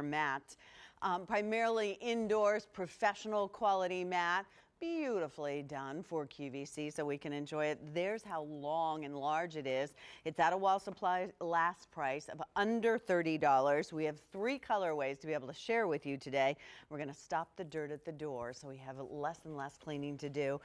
outdoor mat. Primarily indoors, professional quality mat. Beautifully done for QVC so we can enjoy it. There's how long and large it is. It's at a Wall Supply last price of under $30. We have 3 colorways to be able to share with you today. We're going to stop the dirt at the door so we have less and less cleaning to do.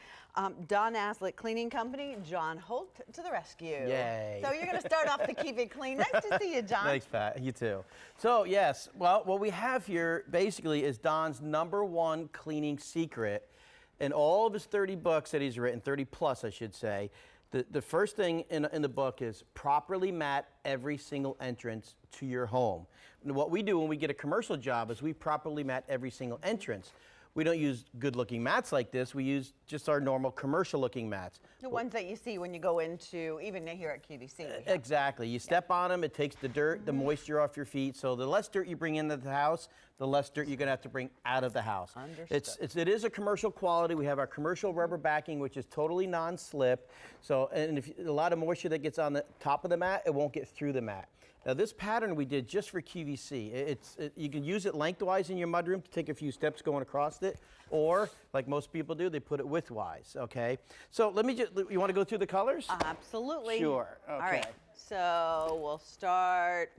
Don Aslett Cleaning Company, John Holt to the rescue. Yay. So you're going to start off the Keep It Clean. Nice to see you, John. Thanks, Pat. You too. So yes, well, what we have here basically is Don's #1 cleaning secret. In all of his 30 books that he's written, 30 plus I should say, the first thing in the book is properly mat every single entrance to your home. And what we do when we get a commercial job is we properly mat every single entrance. We don't use good-looking mats like this. We use just our normal commercial-looking mats. The ones that you see when you go into, even here at QVC. Exactly. You step on them, it takes the dirt, the moisture off your feet. So the less dirt you bring into the house, the less dirt you're going to have to bring out of the house. Understood. It is a commercial quality. We have our commercial rubber backing, which is totally non-slip. So, and if a lot of moisture that gets on the top of the mat, it won't get through the mat. Now this pattern we did just for QVC. You can use it lengthwise in your mudroom to take a few steps going across it, or like most people do, they put it widthwise, okay? So let me just, you want to go through the colors? Absolutely. Sure, okay. All right, so we'll start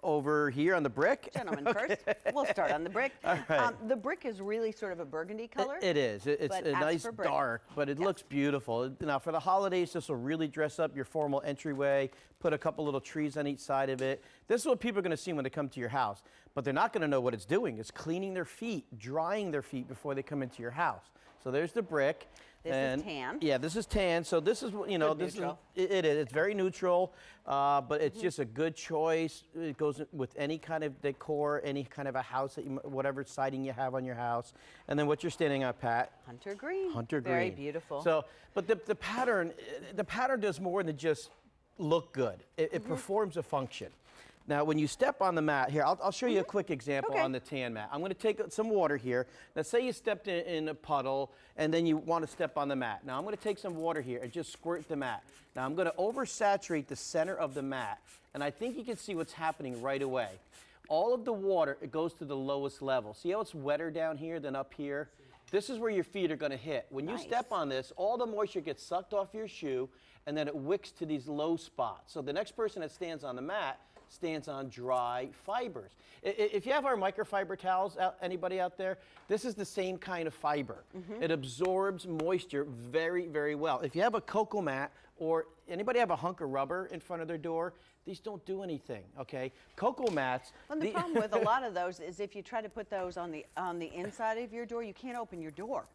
over here on the brick. Gentlemen first. We'll start on the brick. All right. The brick is really sort of a burgundy color. It is. It's a nice dark, but it looks beautiful. Now for the holidays, this will really dress up your formal entryway. Put a couple little trees on each side of it. This is what people are going to see when they come to your house, but they're not going to know what it's doing. It's cleaning their feet, drying their feet before they come into your house. So there's the brick. This is tan. Yeah, this is tan. So this is, you know, this neutral. is, it is. It's very neutral, but it's just a good choice. It goes with any kind of decor, any kind of a house, that you, whatever siding you have on your house. And then what you're standing on, Pat? Hunter green. Hunter green. Very beautiful. So, but the pattern does more than just look good. It performs a function. Now, when you step on the mat, here, I'll show you a quick example on the tan mat. I'm going to take some water here. Now, say you stepped in a puddle, and then you want to step on the mat. Now, I'm going to take some water here and just squirt the mat. Now, I'm going to oversaturate the center of the mat, and I think you can see what's happening right away. All of the water, it goes to the lowest level. See how it's wetter down here than up here? This is where your feet are going to hit. When you step on this, all the moisture gets sucked off your shoe, and then it wicks to these low spots. So the next person that stands on the mat stands on dry fibers. If you have our microfiber towels, anybody out there, this is the same kind of fiber. It absorbs moisture very, very well. If you have a Coco Mat, or anybody have a hunk of rubber in front of their door, these don't do anything, okay? Coco Mats. Well, the problem with a lot of those is if you try to put those on the inside of your door, you can't open your door.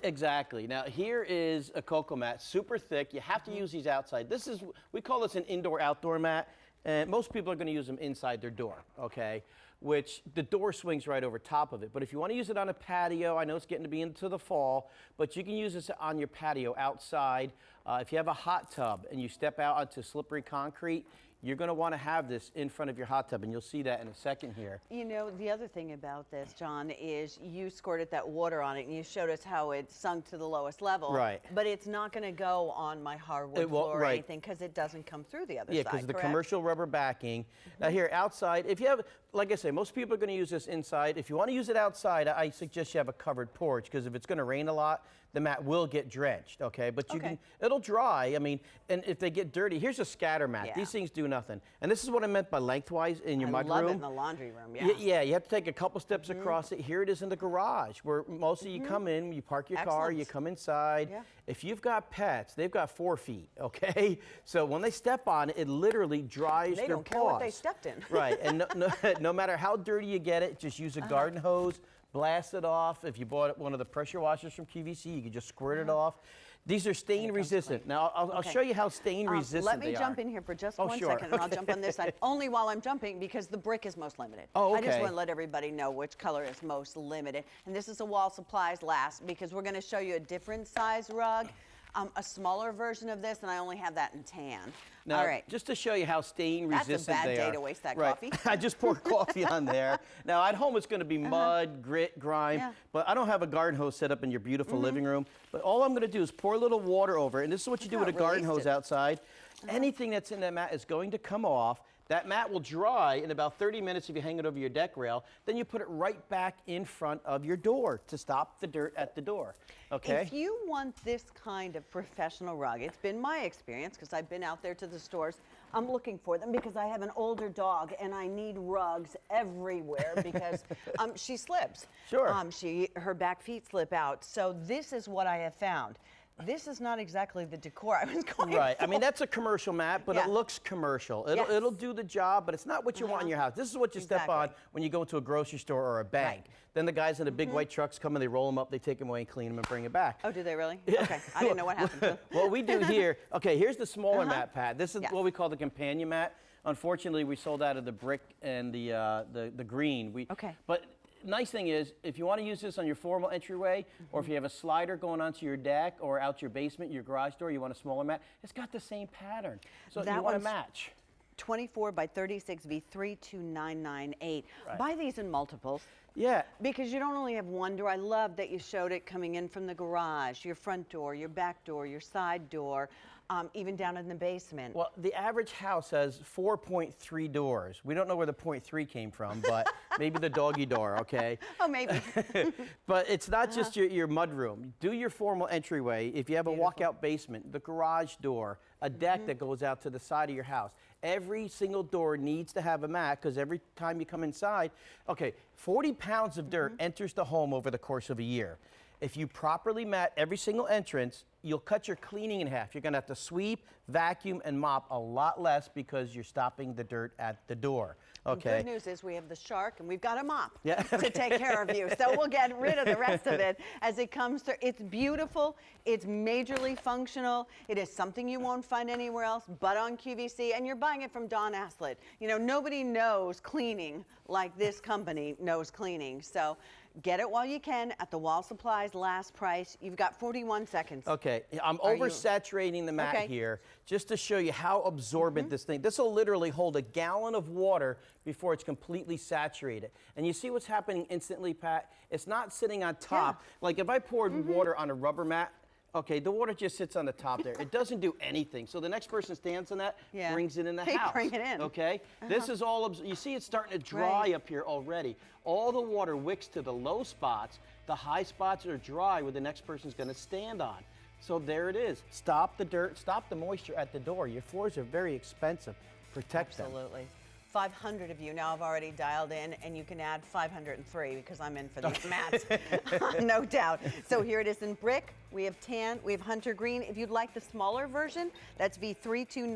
Exactly. Now here is a Coco Mat, super thick. You have to use these outside. This is, we call this an indoor-outdoor mat. And most people are going to use them inside their door, okay? Which the door swings right over top of it. But if you want to use it on a patio, I know it's getting to be into the fall, but you can use this on your patio outside. If you have a hot tub and you step out onto slippery concrete, you're going to want to have this in front of your hot tub, and you'll see that in a second here. You know, the other thing about this, John, is you squirted that water on it, and you showed us how it sunk to the lowest level. Right. But it's not going to go on my hardwood floor or anything because it doesn't come through the other side, because of the correct? commercial rubber backing. Now here, outside, if you have, like I say, most people are going to use this inside. If you want to use it outside, I suggest you have a covered porch, because if it's going to rain a lot, the mat will get drenched, okay? But you can, it'll dry. I mean, and if they get dirty, here's a scatter mat. These things do nothing. And this is what I meant by lengthwise in your mudroom. I love it in the laundry room, Yeah, you have to take a couple steps across it. Here it is in the garage, where most of you come in, you park your car, you come inside. If you've got pets, they've got 4 feet, okay? So when they step on it, it literally dries their paws. They don't care what they stepped in. Right, and no matter how dirty you get it, just use a garden hose, blast it off. If you bought one of the pressure washers from QVC, you can just squirt it off. These are stain resistant. Now, I'll show you how stain resistant let me they jump in here for just 1 second, and I'll jump on this side. Only while I'm jumping, because the brick is most limited. I just want to let everybody know which color is most limited. And this is a Wall Supplies last, because we're going to show you a different size rug. A smaller version of this, and I only have that in tan. Now, all right. Just to show you how stain resistant they are. That's a bad day to waste that coffee. I just poured coffee on there. Now, at home, it's going to be mud, grit, grime, but I don't have a garden hose set up in your beautiful living room. But all I'm going to do is pour a little water over it, and this is what you do with a garden hose outside. Anything that's in that mat is going to come off. That mat will dry in about 30 minutes if you hang it over your deck rail. Then you put it right back in front of your door to stop the dirt at the door. Okay? If you want this kind of professional rug, it's been my experience because I've been out there to the stores. I'm looking for them because I have an older dog and I need rugs everywhere because she slips. Sure. Her back feet slip out. So this is what I have found. This is not exactly the decor I was going for. Right. I mean, that's a commercial mat, but it looks commercial. It'll do the job, but it's not what you want in your house. This is what you step on when you go into a grocery store or a bank. Right. Then the guys in the big white trucks come and they roll them up, they take them away and clean them and bring it back. Oh, do they really? Okay. I didn't know what happened. What we do here, okay, here's the smaller mat, Pat. This is what we call the companion mat. Unfortunately, we sold out of the brick and the green. But nice thing is, if you want to use this on your formal entryway, or if you have a slider going onto your deck or out your basement, your garage door, you want a smaller mat, it's got the same pattern. So you want to match. 24 by 36 V 32998. Right. Buy these in multiples. Yeah. Because you don't only have one door. I love that you showed it coming in from the garage, your front door, your back door, your side door, even down in the basement. Well, the average house has 4.3 doors. We don't know where the 0.3 came from, but maybe the doggy door, okay? Oh, maybe. But it's not just your mud room. Do your formal entryway. If you have a walkout basement, the garage door, a deck that goes out to the side of your house. Every single door needs to have a mat because every time you come inside, okay, 40 pounds of dirt enters the home over the course of a year. If you properly mat every single entrance, you'll cut your cleaning in half. You're going to have to sweep, vacuum, and mop a lot less because you're stopping the dirt at the door. Okay. The good news is we have the shark and we've got a mop to take care of you. So we'll get rid of the rest of it as it comes through. It's beautiful. It's majorly functional. It is something you won't find anywhere else but on QVC. And you're buying it from Don Aslett. You know, nobody knows cleaning like this company knows cleaning. So get it while you can at the Wall Supplies last price. You've got 41 seconds. Okay, I'm oversaturating the mat here just to show you how absorbent this thing. This will literally hold a gallon of water before it's completely saturated. And you see what's happening instantly, Pat? It's not sitting on top. Like if I poured water on a rubber mat, okay, the water just sits on the top there. It doesn't do anything. So the next person stands on that, brings it in the house. Bring it in. Okay? This is all, you see it's starting to dry up here already. All the water wicks to the low spots. The high spots are dry where the next person's going to stand on. So there it is. Stop the dirt, stop the moisture at the door. Your floors are very expensive. Protect them. Absolutely. 500 of you now have already dialed in, and you can add 503 because I'm in for these mats, no doubt. So here it is in brick. We have tan, we have hunter green. If you'd like the smaller version, that's V329.